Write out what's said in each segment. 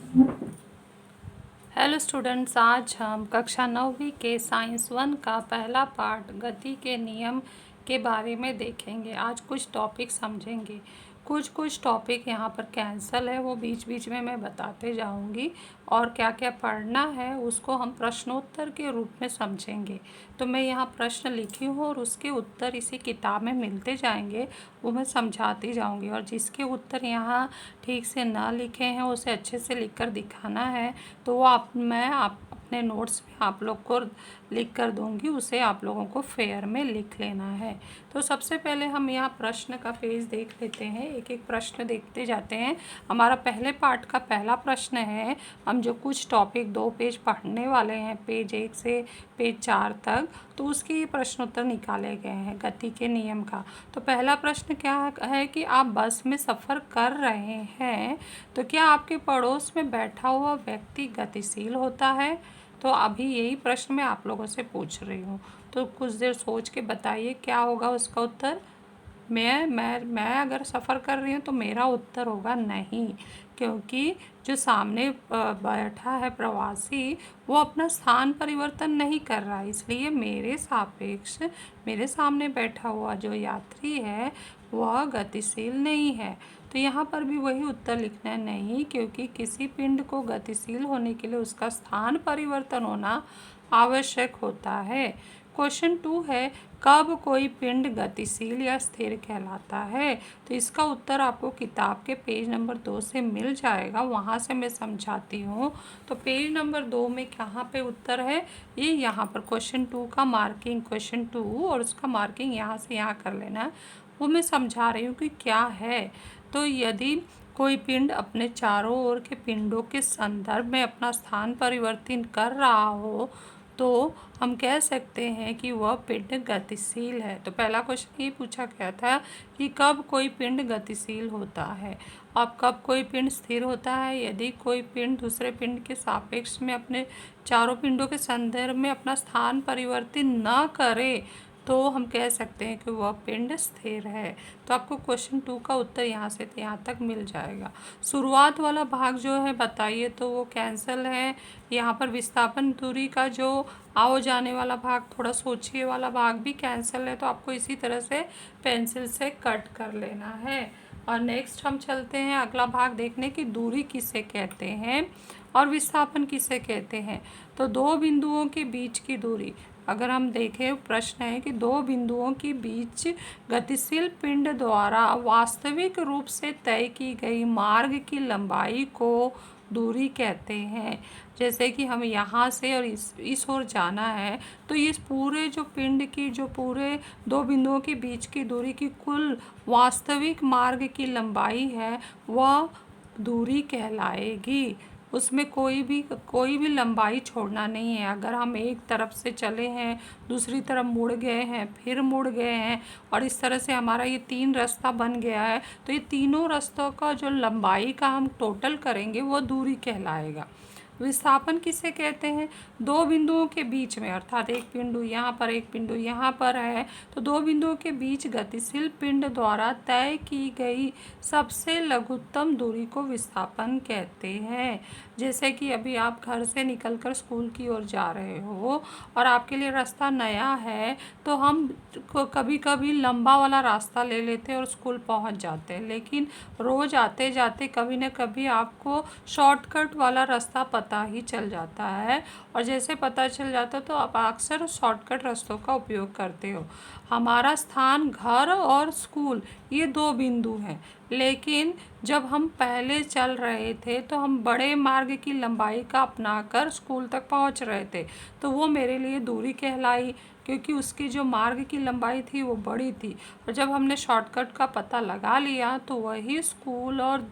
Hello students, आज हम कक्षा 9वीं के साइंस 1 का पहला पार्ट गति के नियम के बारे में देखेंगे। आज कुछ टॉपिक समझेंगे। कुछ टॉपिक यहाँ पर कैंसल है, वो बीच बीच में मैं बताते जाऊँगी। और क्या क्या पढ़ना है उसको हम प्रश्नोत्तर के रूप में समझेंगे। तो मैं यहाँ प्रश्न लिखी हूँ और उसके उत्तर इसी किताब में मिलते जाएंगे, वो मैं समझाती जाऊँगी। और जिसके उत्तर यहाँ ठीक से ना लिखे हैं उसे अच्छे से लिख कर दिखाना है, तो वो मैं अपने नोट्स में आप लोग को लिख कर दूंगी, उसे आप लोगों को फेयर में लिख लेना है। तो सबसे पहले हम यहाँ प्रश्न का पेज देख लेते हैं, एक एक प्रश्न देखते जाते हैं। हमारा पहले पार्ट का पहला प्रश्न है, हम जो कुछ टॉपिक 2 पेज पढ़ने वाले हैं, पेज 1 से पेज 4 तक, तो उसके ये प्रश्नोत्तर निकाले गए हैं गति के नियम का। तो पहला प्रश्न क्या है कि आप बस में सफ़र कर रहे हैं, तो क्या आपके पड़ोस में बैठा हुआ व्यक्ति गतिशील होता है? तो अभी यही प्रश्न मैं आप लोगों से पूछ रही हूँ, तो कुछ देर सोच के बताइए क्या होगा उसका उत्तर। मैं अगर सफ़र कर रही हूँ तो मेरा उत्तर होगा नहीं, क्योंकि जो सामने बैठा है प्रवासी, वो अपना स्थान परिवर्तन नहीं कर रहा है, इसलिए मेरे सापेक्ष मेरे सामने बैठा हुआ जो यात्री है वह गतिशील नहीं है। तो यहाँ पर भी वही उत्तर लिखना है नहीं, क्योंकि किसी पिंड को गतिशील होने के लिए उसका स्थान परिवर्तन होना आवश्यक होता है। क्वेश्चन 2 है, कब कोई पिंड गतिशील या स्थिर कहलाता है? तो इसका उत्तर आपको किताब के पेज नंबर 2 से मिल जाएगा, वहाँ से मैं समझाती हूँ। तो पेज नंबर 2 में कहाँ पे उत्तर है, ये यहाँ पर क्वेश्चन 2 का मार्किंग, क्वेश्चन 2 और उसका मार्किंग यहाँ से यहाँ कर लेना है, वो मैं समझा रही हूँ कि क्या है। तो यदि कोई पिंड अपने चारों ओर के पिंडों के संदर्भ में अपना स्थान परिवर्तन कर रहा हो, तो हम कह सकते हैं कि वह पिंड गतिशील है। तो पहला क्वेश्चन ये पूछा गया था कि कब कोई पिंड गतिशील होता है। अब कब कोई पिंड स्थिर होता है? यदि कोई पिंड दूसरे पिंड के सापेक्ष में अपने चारों पिंडों के संदर्भ में अपना स्थान परिवर्तन न करे, तो हम कह सकते हैं कि वह पिंड स्थिर है। तो आपको क्वेश्चन 2 का उत्तर यहाँ से यहाँ तक मिल जाएगा। शुरुआत वाला भाग जो है बताइए, तो वो कैंसल है। यहाँ पर विस्थापन दूरी का जो आओ जाने वाला भाग, थोड़ा सोचिए वाला भाग भी कैंसल है, तो आपको इसी तरह से पेंसिल से कट कर लेना है। और नेक्स्ट हम चलते हैं अगला भाग देखने की, दूरी किसे कहते हैं और विस्थापन किसे कहते हैं। तो दो बिंदुओं के बीच की दूरी, अगर हम देखें प्रश्न है कि दो बिंदुओं के बीच गतिशील पिंड द्वारा वास्तविक रूप से तय की गई मार्ग की लंबाई को दूरी कहते हैं। जैसे कि हम यहाँ से और इस ओर जाना है, तो इस पूरे जो पिंड की जो पूरे दो बिंदुओं के बीच की दूरी की कुल वास्तविक मार्ग की लंबाई है, वह दूरी कहलाएगी। उसमें कोई भी लंबाई छोड़ना नहीं है। अगर हम एक तरफ से चले हैं, दूसरी तरफ मुड़ गए हैं, फिर मुड़ गए हैं, और इस तरह से हमारा ये 3 रास्ता बन गया है, तो ये तीनों रास्तों का जो लंबाई का हम टोटल करेंगे वो दूरी कहलाएगा। विस्थापन किसे कहते हैं? दो बिंदुओं के बीच में, अर्थात एक बिंदु यहाँ पर एक बिंदु यहाँ पर है, तो दो बिंदुओं के बीच गतिशील पिंड द्वारा तय की गई सबसे लघुत्तम दूरी को विस्थापन कहते हैं। जैसे कि अभी आप घर से निकलकर स्कूल की ओर जा रहे हो और आपके लिए रास्ता नया है, तो हम कभी कभी लंबा वाला रास्ता ले लेते हैं और स्कूल पहुंच जाते हैं, लेकिन रोज़ आते जाते कभी न कभी आपको शॉर्टकट वाला रास्ता पता ही चल जाता है, और जैसे पता चल जाता तो आप अक्सर शॉर्टकट रास्तों का उपयोग करते हो। हमारा स्थान घर और स्कूल ये दो बिंदु हैं, लेकिन जब हम पहले चल रहे थे तो हम बड़े मार्ग की लंबाई का अपनाकर स्कूल तक पहुंच रहे थे, तो वो मेरे लिए दूरी कहलाई, क्योंकि उसकी जो मार्ग की लंबाई थी वो बड़ी थी। और जब हमने शॉर्टकट का पता लगा लिया, तो वही स्कूल और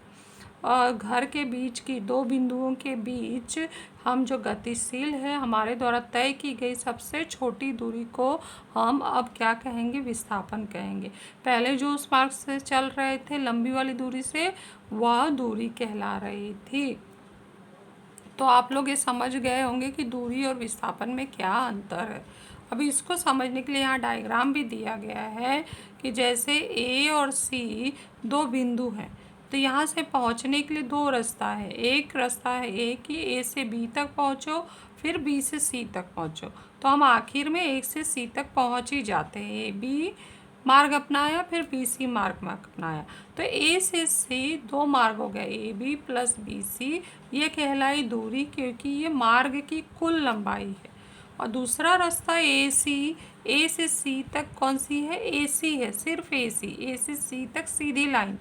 घर के बीच की दो बिंदुओं के बीच हम जो गतिशील है हमारे द्वारा तय की गई सबसे छोटी दूरी को हम अब क्या कहेंगे? विस्थापन कहेंगे। पहले जो उस मार्ग से चल रहे थे लंबी वाली दूरी से, वह दूरी कहला रही थी। तो आप लोग ये समझ गए होंगे कि दूरी और विस्थापन में क्या अंतर है। अभी इसको समझने के लिए यहाँ डायग्राम भी दिया गया है कि जैसे ए और सी दो बिंदु हैं, तो तो यहाँ से पहुँचने के लिए दो रास्ता है। एक रास्ता है ए कि ए से बी तक पहुँचो, फिर बी से सी तक पहुँचो। तो हम आखिर में ए से सी तक पहुँच ही जाते हैं। ए बी मार्ग अपनाया, फिर बी सी मार्ग अपनाया, तो ए से सी दो मार्ग हो गए, A B plus B C. ये कहलाई दूरी, क्योंकि ये मार्ग की कुल लंबाई है। और दूसरा रास्ता ए सी, ए से सी तक कौन सी है? ए सी है, सिर्फ ए सी, ए से सी तक सीधी लाइन।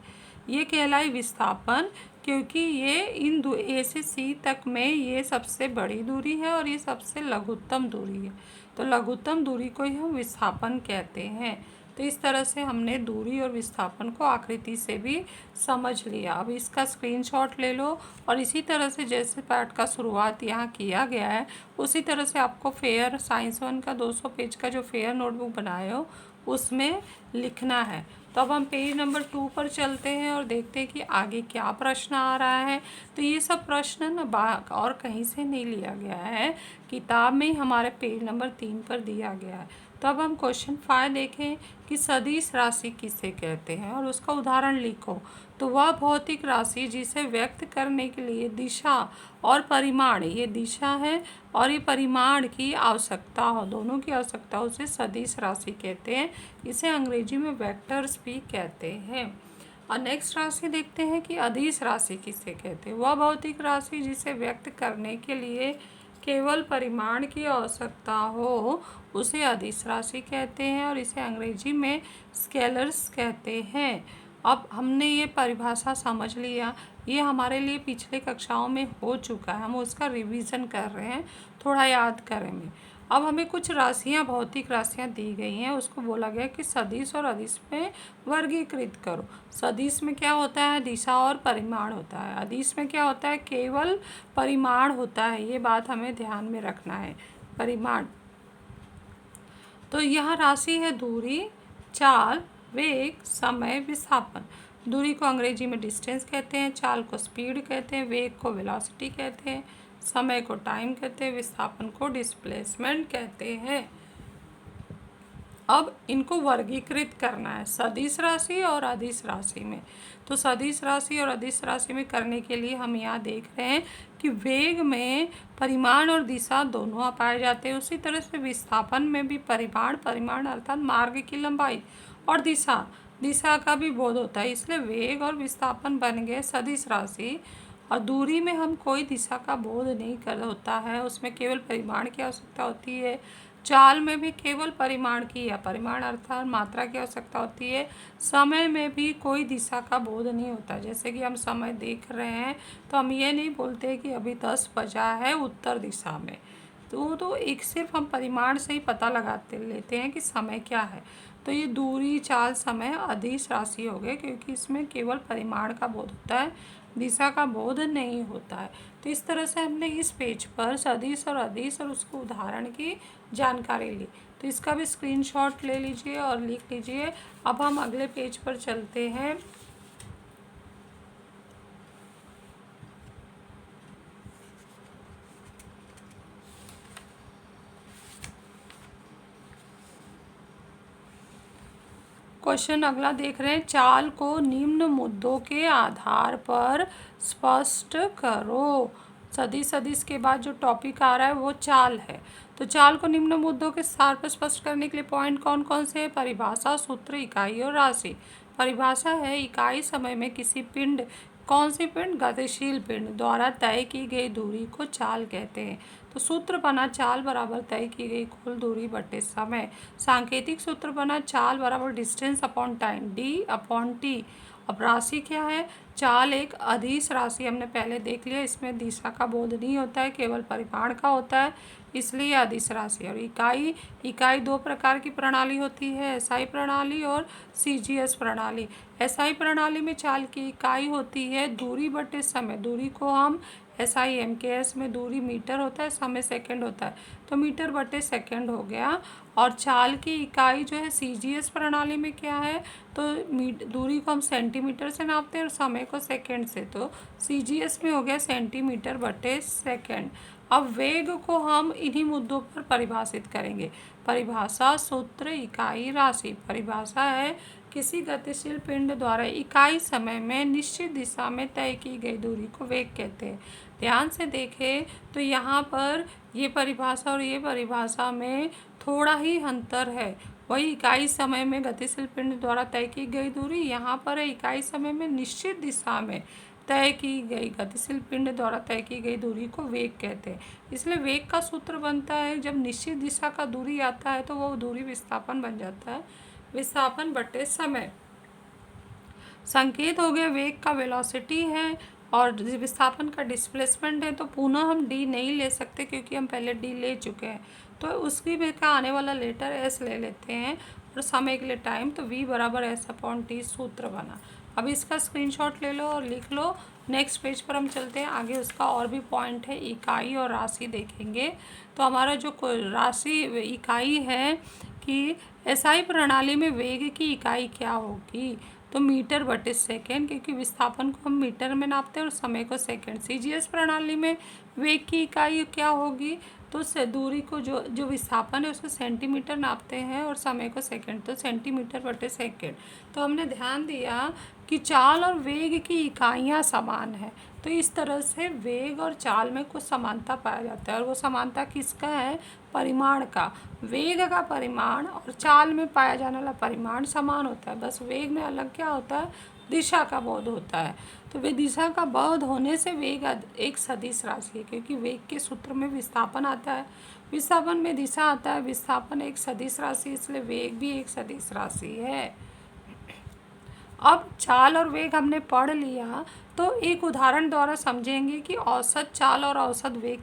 ये कहलाई विस्थापन, क्योंकि ये इन ए से सी तक में ये सबसे बड़ी दूरी है और ये सबसे लघुत्तम दूरी है। तो लघुत्तम दूरी को ही हम विस्थापन कहते हैं। तो इस तरह से हमने दूरी और विस्थापन को आकृति से भी समझ लिया। अब इसका स्क्रीनशॉट ले लो और इसी तरह से जैसे पाठ का शुरुआत यहाँ किया गया है उसी तरह से आपको फेयर साइंस 1 का 200 पेज का जो फेयर नोटबुक बनाए हो उसमें लिखना है। तो अब हम पेज नंबर 2 पर चलते हैं और देखते हैं कि आगे क्या प्रश्न आ रहा है। तो ये सब प्रश्न ना और कहीं से नहीं लिया गया है, किताब में ही हमारे पेज नंबर 3 पर दिया गया है। तो अब हम क्वेश्चन 5 देखें कि सदिश राशि किसे कहते हैं और उसका उदाहरण लिखो। तो वह भौतिक राशि जिसे व्यक्त करने के लिए दिशा और परिमाण, ये दिशा है और ये परिमाण की आवश्यकता हो, दोनों की आवश्यकता हो, उसे सदिश राशि कहते हैं। इसे अंग्रेजी में वेक्टर्स भी कहते हैं। और नेक्स्ट राशि देखते हैं कि अदिश राशि किसे कहते हैं। वह भौतिक राशि जिसे व्यक्त करने के लिए केवल परिमाण की आवश्यकता हो उसे अदिश राशि कहते हैं और इसे अंग्रेजी में स्केलर्स कहते हैं। अब हमने ये परिभाषा समझ लिया, ये हमारे लिए पिछले कक्षाओं में हो चुका है, हम उसका रिवीजन कर रहे हैं थोड़ा याद करेंगे। अब हमें कुछ राशियाँ, भौतिक राशियाँ दी गई हैं, उसको बोला गया कि सदिश और अदिश में वर्गीकृत करो। सदिश में क्या होता है? दिशा और परिमाण होता है। अदिश में क्या होता है? केवल परिमाण होता है। ये बात हमें ध्यान में रखना है, परिमाण। तो यह राशि है दूरी, चाल, वेग, समय, विस्थापन। दूरी को अंग्रेजी में डिस्टेंस कहते हैं, चाल को स्पीड कहते हैं, वेग को वेलोसिटी कहते हैं, समय को टाइम कहते हैं, विस्थापन को डिस्प्लेसमेंट कहते हैं। अब इनको वर्गीकृत करना है सदिश राशि और अदिश राशि में। तो सदिश राशि और अदिश राशि में करने के लिए हम यहाँ देख रहे हैं कि वेग में परिमाण और दिशा दोनों पाए जाते हैं। उसी तरह से विस्थापन में भी परिमाण अर्थात मार्ग की लंबाई और दिशा का भी बोध होता है, इसलिए वेग और विस्थापन बन गए सदिश राशि। और दूरी में हम कोई दिशा का बोध नहीं कर होता है, उसमें केवल परिमाण की आवश्यकता होती है। चाल में भी केवल परिमाण की या परिमाण अर्थात मात्रा की आवश्यकता होती है। समय में भी कोई दिशा का बोध नहीं होता। जैसे कि हम समय देख रहे हैं तो हम ये नहीं बोलते कि अभी 10 बजा है उत्तर दिशा में, तो एक सिर्फ हम परिमाण से ही पता लगाते लेते हैं कि समय क्या है। तो ये दूरी, चाल, समय अदिश राशि हो गए, क्योंकि इसमें केवल परिमाण का बोध होता है, दिशा का बोध नहीं होता है। तो इस तरह से हमने इस पेज पर सदिश और अदिश और उसको उदाहरण की जानकारी ली। तो इसका भी स्क्रीनशॉट ले लीजिए और लिख लीजिए। अब हम अगले पेज पर चलते हैं। क्वेश्चन अगला देख रहे हैं, चाल को निम्न मुद्दों के आधार पर स्पष्ट करो। सदिश के बाद जो टॉपिक आ रहा है वो चाल है। तो चाल को निम्न मुद्दों के आधार पर स्पष्ट करने के लिए पॉइंट कौन कौन से हैं? परिभाषा, सूत्र, इकाई और राशि। परिभाषा है इकाई समय में किसी पिंड, कौन सी पिंड? गतिशील पिंड द्वारा तय की गई दूरी को चाल कहते हैं। तो सूत्र बना चाल बराबर तय की गई कुल दूरी बटे समय। सांकेतिक सूत्र बना चाल बराबर डिस्टेंस अपॉन टाइम, d/t। अब राशि क्या है? चाल एक अदिश राशि, हमने पहले देख लिया, इसमें दिशा का बोध नहीं होता है, केवल परिमाण का होता है, इसलिए अदिश राशि। और इकाई दो प्रकार की प्रणाली होती है, एसआई प्रणाली और सीजीएस प्रणाली। एसआई प्रणाली में चाल की इकाई होती है दूरी बटे समय। दूरी को हम SI MKS में दूरी मीटर होता है, समय सेकंड होता है, तो मीटर बटे सेकंड हो गया। और चाल की इकाई जो है CGS प्रणाली में क्या है? तो दूरी को हम सेंटीमीटर से नापते हैं और समय को सेकंड से, तो CGS में हो गया सेंटीमीटर बटे सेकंड। अब वेग को हम इन्हीं मुद्दों पर परिभाषित करेंगे। परिभाषा, सूत्र, इकाई, राशि। परिभाषा है किसी गतिशील पिंड द्वारा इकाई समय में निश्चित दिशा में तय की गई दूरी को वेग कहते हैं। ध्यान से देखें तो यहाँ पर ये परिभाषा और ये परिभाषा में थोड़ा ही अंतर है। वही इकाई समय में गतिशील पिंड द्वारा तय की गई दूरी, यहाँ पर है इकाई समय में निश्चित दिशा में तय की गई गतिशील पिंड द्वारा तय की गई दूरी को वेग कहते हैं। इसलिए वेग का सूत्र बनता है, जब निश्चित दिशा का दूरी आता है तो वो दूरी विस्थापन बन जाता है, विस्थापन बटे समय। संकेत हो गया वेग का वेलोसिटी है और विस्थापन का डिस्प्लेसमेंट है, तो पुनः हम डी नहीं ले सकते क्योंकि हम पहले डी ले चुके हैं, तो उसकी भी का आने वाला लेटर एस ले लेते हैं और समय के लिए टाइम, तो v बराबर एस अपॉन टी सूत्र बना। अब इसका स्क्रीनशॉट ले लो और लिख लो। नेक्स्ट पेज पर हम चलते हैं आगे, उसका और भी पॉइंट है, इकाई और राशि देखेंगे। तो हमारा जो राशि इकाई है कि एसआई प्रणाली में वेग की इकाई क्या होगी, तो मीटर बटे सेकेंड, क्योंकि विस्थापन को हम मीटर में नापते हैं और समय को सेकेंड। सीजीएस प्रणाली में वेग की इकाई क्या होगी, तो दूरी को जो विस्थापन है उसको सेंटीमीटर नापते हैं और समय को सेकेंड, तो सेंटीमीटर बटे सेकेंड। तो हमने ध्यान दिया कि चाल और वेग की इकाइयाँ समान है, तो इस तरह से वेग और चाल में कुछ समानता पाया जाता है। और वो समानता किसका है, परिमाण का। वेग का परिमाण और चाल में पाया जाने वाला परिमाण समान होता है, बस वेग में अलग क्या होता है, दिशा का बोध होता है। तो वे दिशा का बोध होने से वेग एक सदिश राशि है, क्योंकि वेग के सूत्र में विस्थापन आता है, विस्थापन में दिशा आता है, विस्थापन एक सदिश राशि, इसलिए वेग भी एक सदिश राशि है। अब चाल और वेग हमने पढ़ लिया, तो एक उदाहरण द्वारा समझेंगे कि औसत चाल और औसत वेग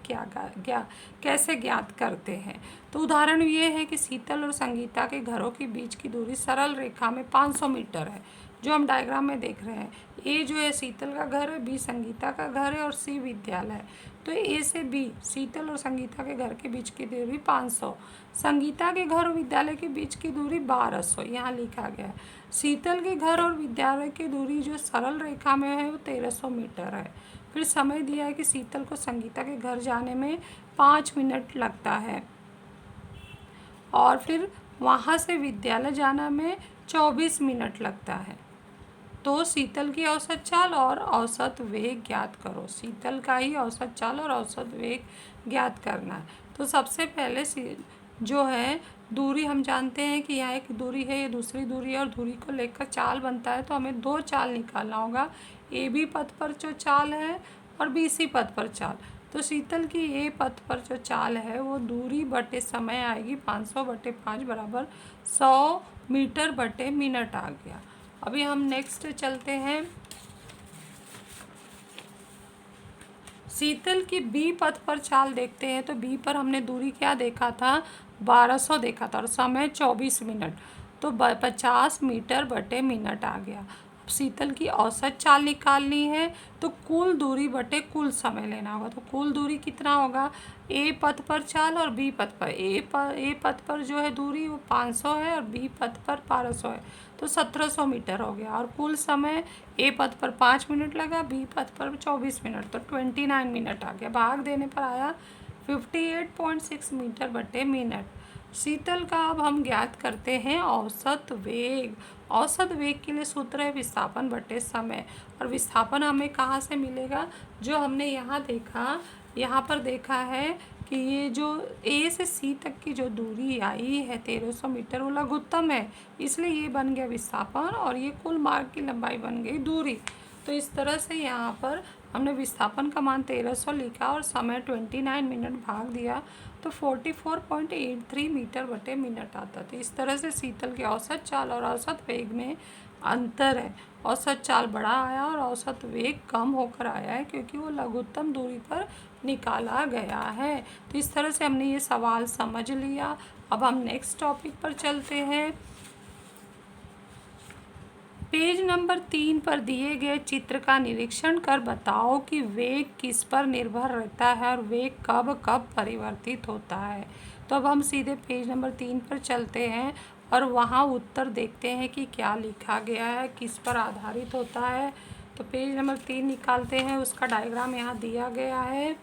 कैसे ज्ञात करते हैं। तो उदाहरण ये है कि शीतल और संगीता के घरों के बीच की दूरी सरल रेखा में 500 मीटर है, जो हम डायग्राम में देख रहे हैं। ए जो है शीतल का घर है, बी संगीता का घर है और सी विद्यालय है। तो ए से बी शीतल और संगीता के घर के बीच की दूरी 500, संगीता के घर और विद्यालय के बीच की दूरी 1200 यहाँ लिखा गया है। शीतल के घर और विद्यालय की दूरी जो सरल रेखा में है वो 1300 मीटर है। फिर समय दिया है कि शीतल को संगीता के घर जाने में 5 मिनट लगता है और फिर वहाँ से विद्यालय जाना में 24 मिनट लगता है। तो शीतल की औसत चाल और औसत वेग ज्ञात करो। शीतल का ही औसत चाल और औसत वेग ज्ञात करना है। तो सबसे पहले जो है दूरी हम जानते हैं कि यहाँ एक दूरी है, ये दूसरी दूरी है और दूरी को लेकर चाल बनता है, तो हमें 2 चाल निकालना होगा। ए बी पथ पर जो चाल है और बी सी पथ पर चाल। तो शीतल की ए पथ पर जो चाल है वो दूरी बटे समय आएगी 500 बटे 5 बराबर 100 मीटर बटे मिनट आ गया। अभी हम नेक्स्ट चलते हैं। शीतल की बी पथ पर चाल देखते हैं, तो बी पर हमने दूरी क्या देखा था, 1200 देखा था और समय 24 मिनट, तो 50 मीटर बटे मिनट आ गया। अब शीतल की औसत चाल निकालनी है, तो कुल दूरी बटे कुल समय लेना होगा। तो कुल दूरी कितना होगा, ए पथ पर चाल और बी पथ पर। ए पथ पर जो है दूरी वो 500 है और बी पथ पर 1200 है, तो 1700 मीटर हो गया। और कुल समय ए पथ पर 5 मिनट लगा, बी पथ पर 24 मिनट, तो 29 मिनट आ गया। भाग देने पर आया 58.6 मीटर बटे मिनट। शीतल का अब हम ज्ञात करते हैं औसत वेग। औसत वेग के लिए सूत्र है विस्थापन बटे समय, और विस्थापन हमें कहाँ से मिलेगा, जो हमने यहाँ पर देखा है कि ये जो ए से सी तक की जो दूरी आई है 1300 मीटर, वो लघुत्तम है, इसलिए ये बन गया विस्थापन और ये कुल मार्ग की लंबाई बन गई दूरी। तो इस तरह से यहाँ पर हमने विस्थापन का मान 1300 लिखा और समय 29 मिनट भाग दिया, तो 44.83 मीटर बटे मिनट आता। तो इस तरह से शीतल के औसत चाल और औसत वेग में अंतर है। औसत चाल बड़ा आया और औसत वेग कम होकर आया है, क्योंकि वो लघुत्तम दूरी पर निकाला गया है। तो इस तरह से हमने ये सवाल समझ लिया। अब हम नेक्स्ट टॉपिक पर चलते हैं। पेज नंबर 3 पर दिए गए चित्र का निरीक्षण कर बताओ कि वेग किस पर निर्भर रहता है और वेग कब कब परिवर्तित होता है। तो अब हम सीधे पेज नंबर 3 पर चलते हैं और वहाँ उत्तर देखते हैं कि क्या लिखा गया है, किस पर आधारित होता है। तो पेज नंबर 3 निकालते हैं, उसका डायग्राम यहाँ दिया गया है।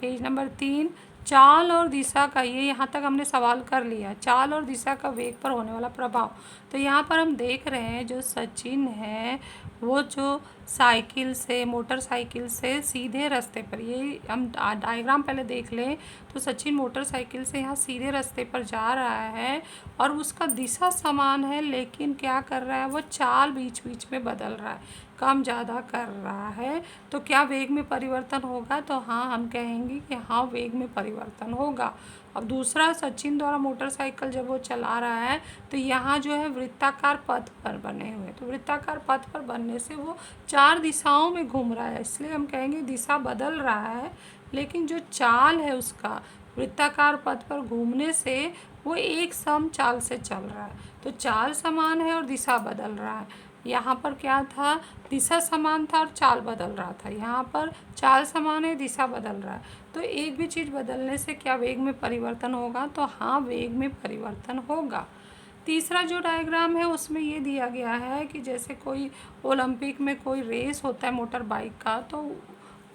पेज नंबर 3, चाल और दिशा का, ये यहाँ तक हमने सवाल कर लिया, चाल और दिशा का वेग पर होने वाला प्रभाव। तो यहाँ पर हम देख रहे हैं जो सचिन है वो जो साइकिल से, मोटरसाइकिल से सीधे रास्ते पर, ये हम डायग्राम पहले देख लें तो सचिन मोटरसाइकिल से यहाँ सीधे रास्ते पर जा रहा है और उसका दिशा समान है, लेकिन क्या कर रहा है वो चाल बीच बीच में बदल रहा है, कम ज़्यादा कर रहा है। तो क्या वेग में परिवर्तन होगा? तो हाँ, हम कहेंगे कि हाँ, वेग में परिवर्तन होगा। अब दूसरा, सचिन द्वारा मोटरसाइकिल जब वो चला रहा है तो यहाँ जो है वृत्ताकार पथ पर बने हुए, तो वृत्ताकार पथ पर बनने से वो 4 दिशाओं में घूम रहा है, इसलिए हम कहेंगे दिशा बदल रहा है, लेकिन जो चाल है उसका वृत्ताकार पथ पर घूमने से वो एक सम चाल से चल रहा है। तो चाल समान है और दिशा बदल रहा है। यहाँ पर क्या था, दिशा समान था और चाल बदल रहा था, यहाँ पर चाल समान है, दिशा बदल रहा है। तो एक भी चीज़ बदलने से क्या वेग में परिवर्तन होगा? तो हाँ, वेग में परिवर्तन होगा। तीसरा जो डायग्राम है उसमें ये दिया गया है कि जैसे कोई ओलंपिक में कोई रेस होता है मोटर बाइक का, तो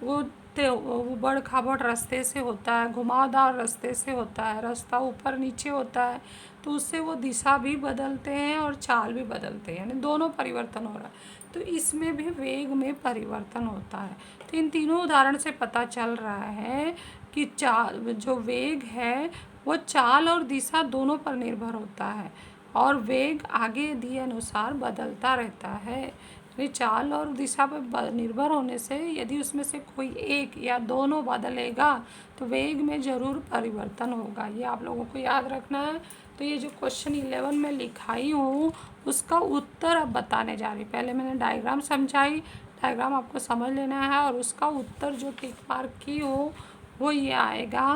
वो उबड़ खाबड़ रास्ते से होता है, घुमावदार रास्ते से होता है, रास्ता ऊपर नीचे होता है, तो उससे वो दिशा भी बदलते हैं और चाल भी बदलते हैं, यानी दोनों परिवर्तन हो रहा है। तो इसमें भी वेग में परिवर्तन होता है। तो इन तीनों उदाहरण से पता चल रहा है कि चाल, जो वेग है वो चाल और दिशा दोनों पर निर्भर होता है और वेग आगे दिए अनुसार बदलता रहता है। ये चाल और दिशा पर निर्भर होने से यदि उसमें से कोई एक या दोनों बदलेगा तो वेग में ज़रूर परिवर्तन होगा, ये आप लोगों को याद रखना है। तो ये जो क्वेश्चन 11 में लिखाई हूँ उसका उत्तर अब बताने जा रही। पहले मैंने डायग्राम समझाई, डायग्राम आपको समझ लेना है और उसका उत्तर जो टिक मार्क की हो वो ये आएगा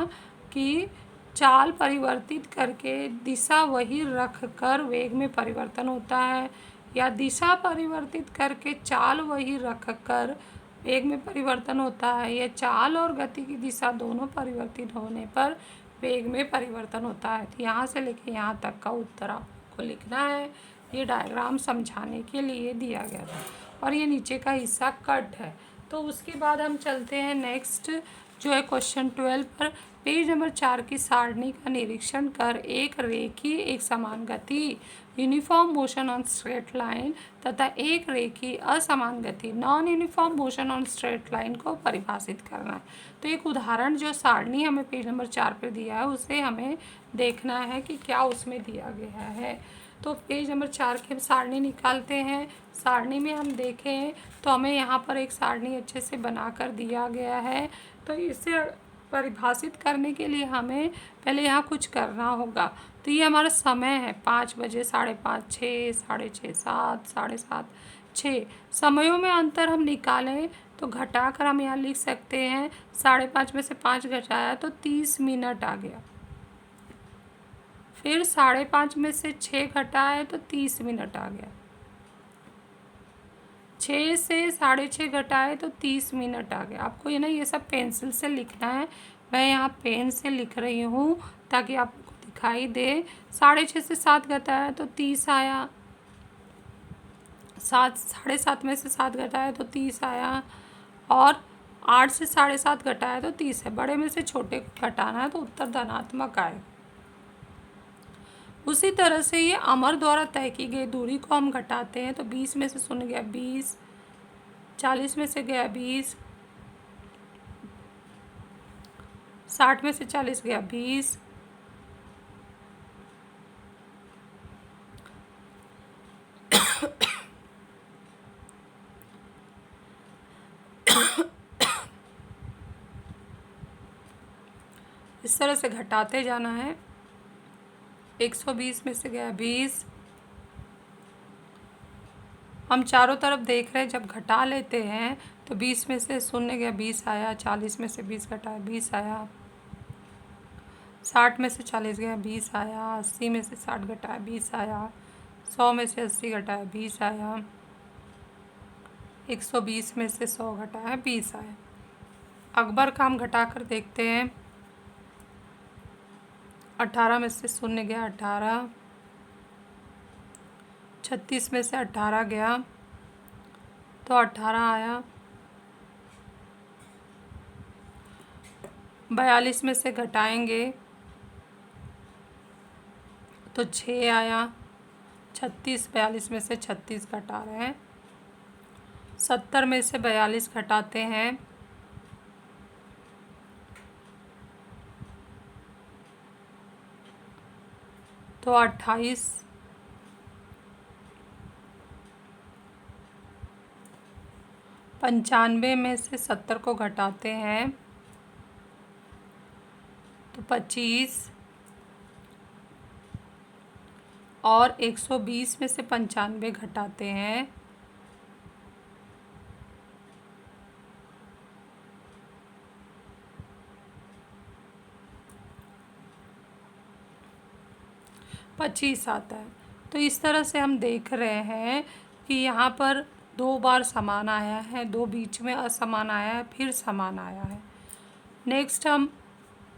कि चाल परिवर्तित करके दिशा वही रख कर वेग में परिवर्तन होता है, या दिशा परिवर्तित करके चाल वही रख कर वेग में परिवर्तन होता है, या चाल और गति की दिशा दोनों परिवर्तित होने पर वेग में परिवर्तन होता है। तो यहाँ से लेके यहाँ तक का उत्तर आपको लिखना है। ये डायग्राम समझाने के लिए दिया गया था और ये नीचे का हिस्सा कट है। तो उसके बाद हम चलते हैं नेक्स्ट जो है क्वेश्चन 12 पर। पेज नंबर 4 की सारणी का निरीक्षण कर एक रेखी एक समान गति, uniform motion on straight line तथा एक रेखी असमान गति, non uniform motion on straight line को परिभाषित करना है। तो एक उदाहरण जो सारणी हमें पेज नंबर 4 पर दिया है उसे हमें देखना है कि क्या उसमें दिया गया है। तो पेज नंबर 4 की हम सारणी निकालते हैं। सारणी में हम देखें तो हमें यहाँ पर एक सारणी अच्छे से बनाकर दिया गया है। तो इसे परिभाषित करने के लिए हमें पहले यहाँ कुछ करना होगा। तो ये हमारा समय है, 5 बजे, 5:30, 6, 6:30, 7, 7:30, 6। समयों में अंतर हम निकालें तो घटाकर हम यहाँ लिख सकते हैं 5:30 में से 5 घटाया तो 30 मिनट आ गया। फिर 5:30 में से 6 घटाए तो 30 मिनट आ गया। 6 से 6:30 घटाए तो 30 मिनट आ गया। आपको ये ना ये सब पेंसिल से लिखना है, मैं यहाँ पेन से लिख रही हूँ ताकि आपको दिखाई दे। 6:30 से 7 घटाया तो 30 आया, 7 में से 7 घटाया तो 30 आया, और 8 से 7:30 घटाया तो 30 है। बड़े में से छोटे को घटाना है तो उत्तर धनात्मक आए। उसी तरह से ये अमर द्वारा तय की गई दूरी को हम घटाते हैं तो 20 में से 0 गया 20, 40 में से गया 20, 60 में से 40 गया 20, इस तरह से घटाते जाना है। 120 में से गया 20। हम चारों तरफ देख रहे हैं, जब घटा लेते हैं तो 20 में से 0 गया 20 आया, 40 में से 20 घटाया 20 आया, 60 में से 40 गया 20 आया, 80 में से 60 घटाया 20 आया, 100 में से 80 घटाया 20 आया, 120 में से 100 घटाया 20 आया। अकबर का हम घटा कर देखते हैं। 18 में से 0 गया 18, 36 में से 18 गया तो 18 आया, 42 में से घटाएंगे तो 6 आया। 36, 42 में से 36 घटा रहे हैं। 70 में से 42 घटाते हैं तो 28। 95 में से 70 को घटाते हैं तो 25। और 120 में से 95 घटाते हैं तो 25 आता है। तो इस तरह से हम देख रहे हैं कि यहाँ पर 2 बार समान आया है, 2 बीच में असमान आया है, फिर समान आया है। नेक्स्ट हम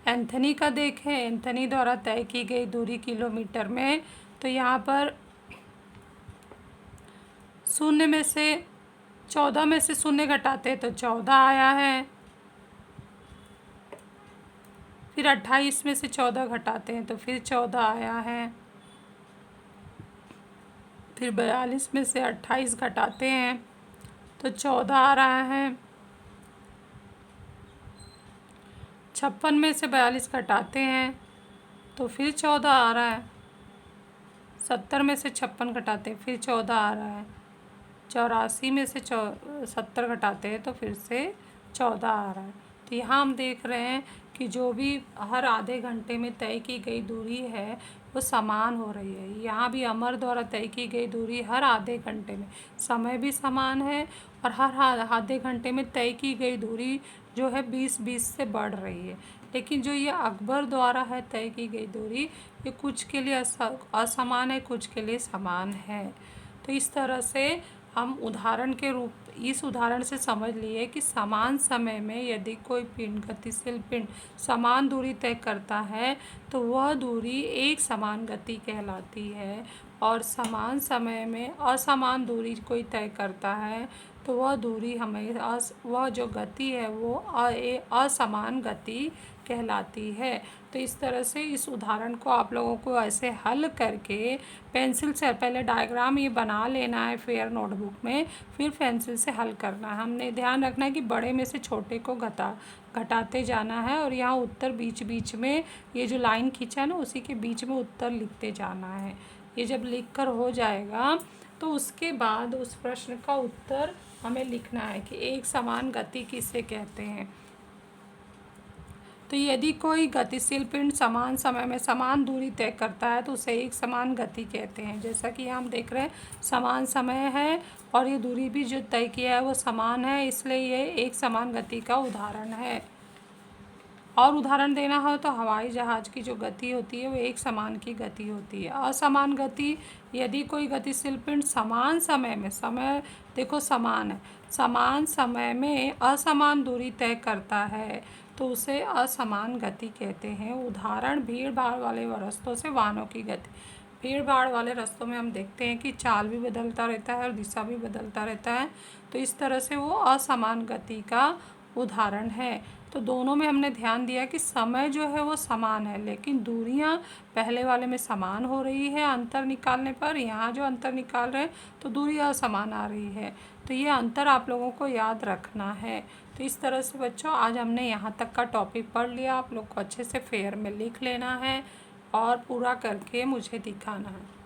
एंथनी का देखें। एंथनी द्वारा तय की गई दूरी किलोमीटर में, तो यहाँ पर 0 में से 14 में से 0 घटाते हैं तो 14 आया है। फिर 28 में से 14 घटाते हैं तो फिर 14 आया है। फिर 42 में से 28 घटाते हैं तो 14 आ रहा है। 56 में से 42 घटाते हैं तो फिर 14 आ रहा है। 70 में से 56 घटाते हैं फिर 14 आ रहा है। 84 में से 70 घटाते हैं तो फिर से 14 आ रहा है। तो यहाँ हम देख रहे हैं कि जो भी हर आधे घंटे में तय की गई दूरी है वो समान हो रही है। यहाँ भी अमर द्वारा तय की गई दूरी हर आधे घंटे में, समय भी समान है और हर आधे घंटे में तय की गई दूरी जो है 20-20 से बढ़ रही है। लेकिन जो ये अकबर द्वारा है तय की गई दूरी, ये कुछ के लिए असमान है, कुछ के लिए समान है। तो इस तरह से हम इस उदाहरण से समझ लिए कि समान समय में यदि कोई पिंड, गतिशील पिंड समान दूरी तय करता है तो वह दूरी एक समान गति कहलाती है। और समान समय में असमान दूरी कोई तय करता है तो वह दूरी वह जो गति है वो असमान गति कहलाती है। तो इस तरह से इस उदाहरण को आप लोगों को ऐसे हल करके पेंसिल से पहले डायग्राम ये बना लेना है फेयर नोटबुक में, फिर पेंसिल से हल करना है। हमने ध्यान रखना है कि बड़े में से छोटे को घटाते जाना है और यहाँ उत्तर बीच बीच में ये जो लाइन खींचा है ना उसी के बीच में उत्तर लिखते जाना है। ये जब लिख कर हो जाएगा तो उसके बाद उस प्रश्न का उत्तर हमें लिखना है कि एक समान गति किसे कहते हैं। तो यदि कोई गतिशील पिंड समान समय में समान दूरी तय करता है तो उसे एक समान गति कहते हैं। जैसा कि हम देख रहे हैं समान समय है और ये दूरी भी जो तय किया है वो समान है, इसलिए ये एक समान गति का उदाहरण है। और उदाहरण देना हो तो हवाई जहाज़ की जो गति होती है वो एक समान की गति होती है। असमान गति, यदि कोई गतिशील पिंड समान समय में, समय देखो समान है, समान समय में असमान दूरी तय करता है तो उसे असमान गति कहते हैं। उदाहरण भीड़ भाड़ वाले रास्तों से वाहनों की गति। भीड़ भाड़ वाले रास्तों में हम देखते हैं कि चाल भी बदलता रहता है और दिशा भी बदलता रहता है, तो इस तरह से वो असमान गति का उदाहरण है। तो दोनों में हमने ध्यान दिया कि समय जो है वो समान है लेकिन दूरियां पहले वाले में समान हो रही है अंतर निकालने पर, यहाँ जो अंतर निकाल रहे हैं तो दूरी असमान आ रही है। तो ये अंतर आप लोगों को याद रखना है। तो इस तरह से बच्चों आज हमने यहाँ तक का टॉपिक पढ़ लिया। आप लोग को अच्छे से फेयर में लिख लेना है और पूरा करके मुझे दिखाना है।